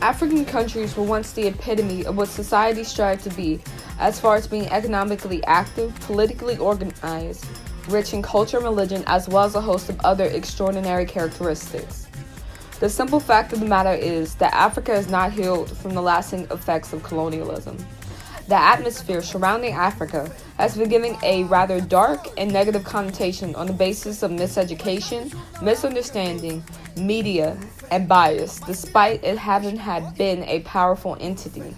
African countries were once the epitome of what society strived to be, as far as being economically active, politically organized, rich in culture and religion, as well as a host of other extraordinary characteristics. The simple fact of the matter is that Africa is not healed from the lasting effects of colonialism. The atmosphere surrounding Africa has been given a rather dark and negative connotation on the basis of miseducation, misunderstanding, media, and bias, despite it having had been a powerful entity.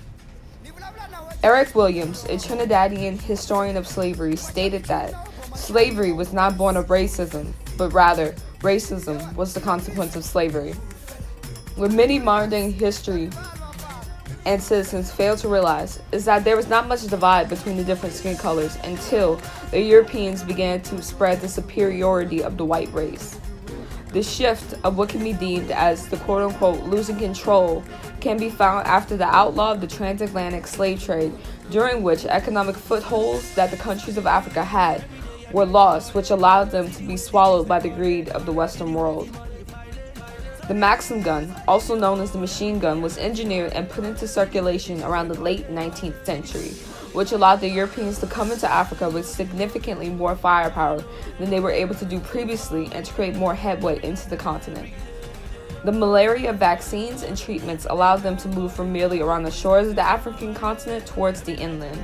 Eric Williams, a Trinidadian historian of slavery, stated that slavery was not born of racism, but rather racism was the consequence of slavery. What many modern-day history and citizens fail to realize is that there was not much divide between the different skin colors until the Europeans began to spread the superiority of the white race. The shift of what can be deemed as the quote-unquote losing control can be found after the outlaw of the transatlantic slave trade, during which economic footholds that the countries of Africa had were lost, which allowed them to be swallowed by the greed of the Western world. The Maxim Gun, also known as the machine gun, was engineered and put into circulation around the late 19th century, which allowed the Europeans to come into Africa with significantly more firepower than they were able to do previously and to create more headway into the continent. The malaria vaccines and treatments allowed them to move from merely around the shores of the African continent towards the inland.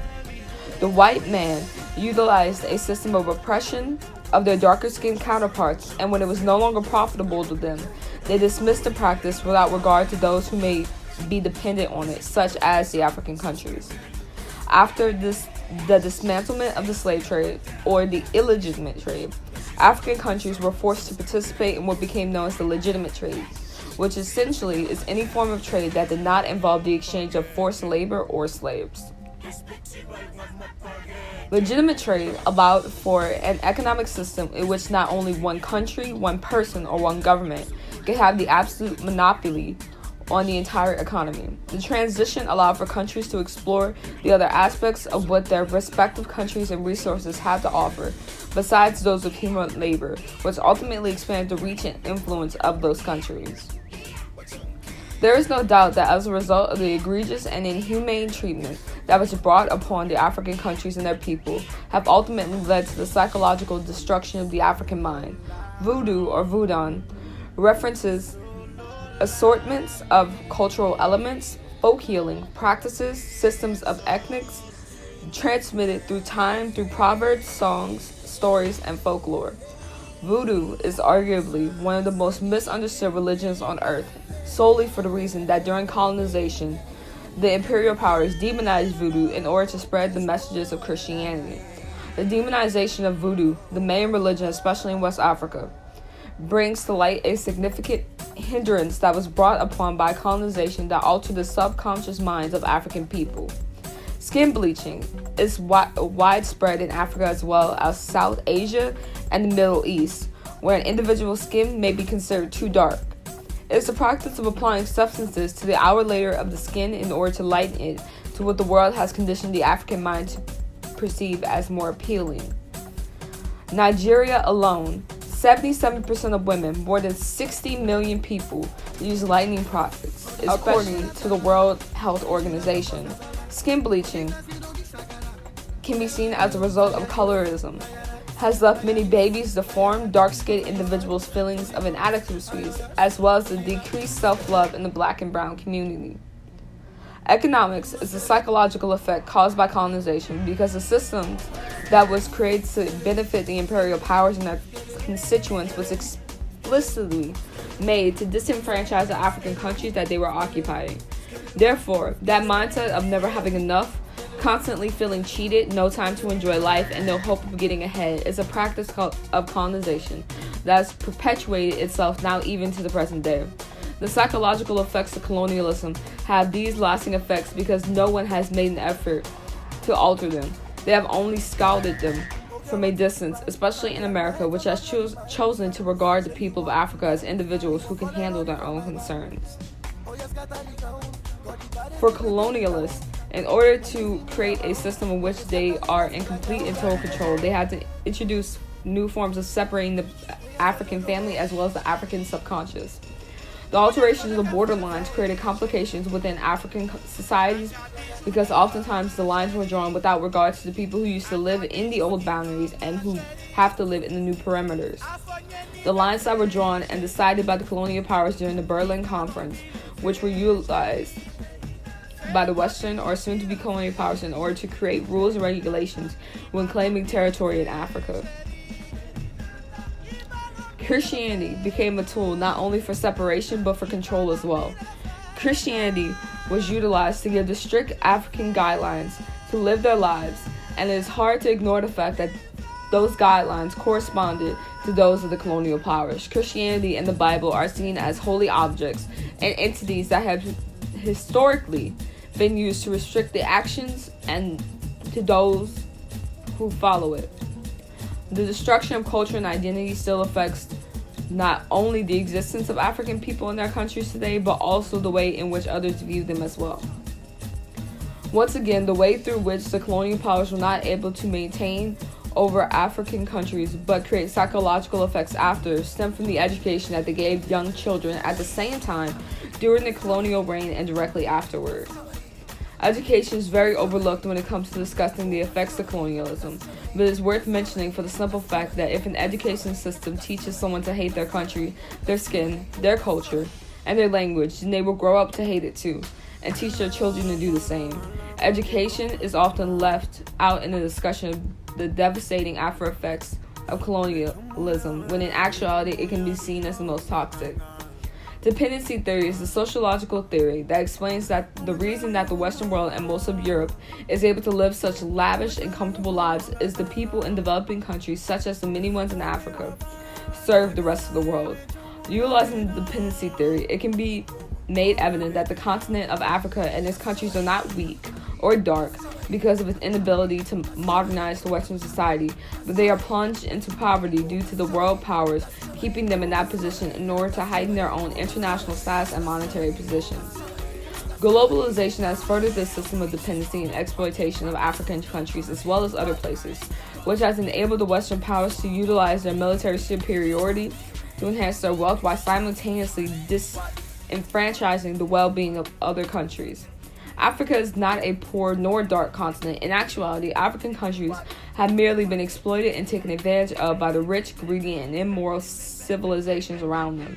The white man utilized a system of oppression of their darker-skinned counterparts, and when it was no longer profitable to them, they dismissed the practice without regard to those who may be dependent on it, such as the African countries. After the dismantlement of the slave trade, or the illegitimate trade, African countries were forced to participate in what became known as the legitimate trade, which essentially is any form of trade that did not involve the exchange of forced labor or slaves. Legitimate trade allowed for an economic system in which not only one country, one person, or one government could have the absolute monopoly on the entire economy. The transition allowed for countries to explore the other aspects of what their respective countries and resources have to offer, besides those of human labor, which ultimately expanded the reach and influence of those countries. There is no doubt that as a result of the egregious and inhumane treatment that was brought upon the African countries and their people, have ultimately led to the psychological destruction of the African mind. Voodoo, or Voodoo, references assortments of cultural elements, folk healing practices, systems of ethnics, transmitted through time through proverbs, songs, stories, and folklore. Voodoo is arguably one of the most misunderstood religions on earth, solely for the reason that during colonization, the imperial powers demonized voodoo in order to spread the messages of Christianity. The demonization of voodoo, the main religion especially in West Africa, brings to light a significant hindrance that was brought upon by colonization that altered the subconscious minds of African people. Skin bleaching is widespread in Africa as well as South Asia and the Middle East, where an individual's skin may be considered too dark. It is the practice of applying substances to the outer layer of the skin in order to lighten it to what the world has conditioned the African mind to perceive as more appealing. Nigeria alone, 77% of women, more than 60 million people, use lightening products, according to the World Health Organization. Skin bleaching can be seen as a result of colorism, has left many babies deformed, dark-skinned individuals' feelings of inadequacies, as well as the decreased self-love in the black and brown community. Economics is the psychological effect caused by colonization because the system that was created to benefit the imperial powers and their constituents was explicitly made to disenfranchise the African countries that they were occupying. Therefore, that mindset of never having enough, constantly feeling cheated, no time to enjoy life, and no hope of getting ahead is a practice of colonization that has perpetuated itself now even to the present day. The psychological effects of colonialism have these lasting effects because no one has made an effort to alter them. They have only scalded them from a distance, especially in America, which has chosen to regard the people of Africa as individuals who can handle their own concerns. For colonialists, in order to create a system in which they are in complete and total control, they had to introduce new forms of separating the African family as well as the African subconscious. The alterations of border lines created complications within African societies because oftentimes the lines were drawn without regard to the people who used to live in the old boundaries and who have to live in the new perimeters. The lines that were drawn and decided by the colonial powers during the Berlin Conference, which were utilized by the Western or soon-to-be colonial powers in order to create rules and regulations when claiming territory in Africa. Christianity became a tool not only for separation but for control as well. Christianity was utilized to give the strict African guidelines to live their lives, and it is hard to ignore the fact that those guidelines corresponded to those of the colonial powers. Christianity and the Bible are seen as holy objects and entities that have historically been used to restrict the actions and to those who follow it. The destruction of culture and identity still affects not only the existence of African people in their countries today, but also the way in which others view them as well. Once again, the way through which the colonial powers were not able to maintain over African countries but create psychological effects after stem from the education that they gave young children at the same time during the colonial reign and directly afterward. Education is very overlooked when it comes to discussing the effects of colonialism, but it is worth mentioning for the simple fact that if an education system teaches someone to hate their country, their skin, their culture, and their language, then they will grow up to hate it too, and teach their children to do the same. Education is often left out in the discussion of the devastating after effects of colonialism, when in actuality it can be seen as the most toxic. Dependency theory is a sociological theory that explains that the reason that the Western world and most of Europe is able to live such lavish and comfortable lives is the people in developing countries, such as the many ones in Africa, serve the rest of the world. Utilizing the dependency theory, it can be made evident that the continent of Africa and its countries are not weak or dark because of its inability to modernize the Western society, but they are plunged into poverty due to the world powers keeping them in that position in order to heighten their own international status and monetary positions. Globalization has furthered this system of dependency and exploitation of African countries as well as other places, which has enabled the Western powers to utilize their military superiority to enhance their wealth while simultaneously disenfranchising the well-being of other countries. Africa is not a poor nor dark continent. In actuality, African countries have merely been exploited and taken advantage of by the rich, greedy, and immoral civilizations around them.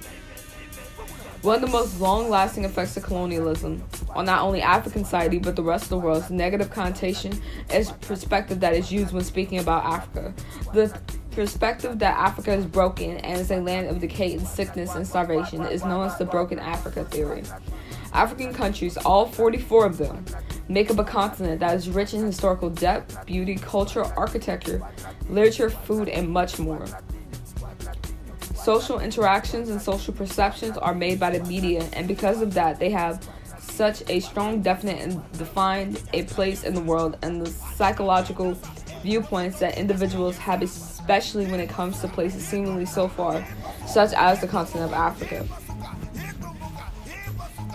One of the most long-lasting effects of colonialism on not only African society but the rest of the world's negative connotation is perspective that is used when speaking about Africa. The perspective that Africa is broken and is a land of decay and sickness and starvation is known as the Broken Africa theory. African countries, all 44 of them, make up a continent that is rich in historical depth, beauty, culture, architecture, literature, food, and much more. Social interactions and social perceptions are made by the media, and because of that, they have such a strong, definite, and defined a place in the world and the psychological viewpoints that individuals have, especially when it comes to places seemingly so far, such as the continent of Africa.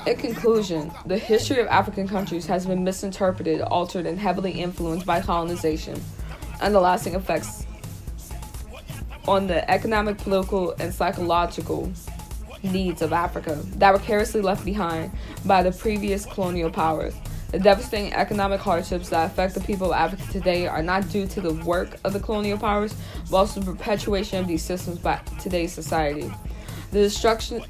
In conclusion, the history of African countries has been misinterpreted, altered, and heavily influenced by colonization and the lasting effects on the economic, political, and psychological needs of Africa that were carelessly left behind by the previous colonial powers. The devastating economic hardships that affect the people of Africa today are not due to the work of the colonial powers, but also the perpetuation of these systems by today's society. The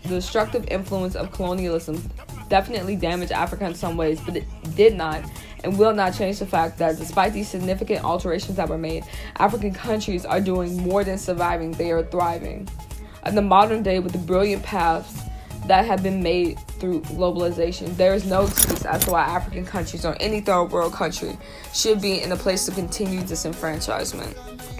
destructive influence of colonialism definitely damaged Africa in some ways, but it did not and will not change the fact that despite these significant alterations that were made, African countries are doing more than surviving, they are thriving. In the modern day, with the brilliant paths that have been made through globalization, there is no excuse as to why African countries or any third world country should be in a place of continued disenfranchisement.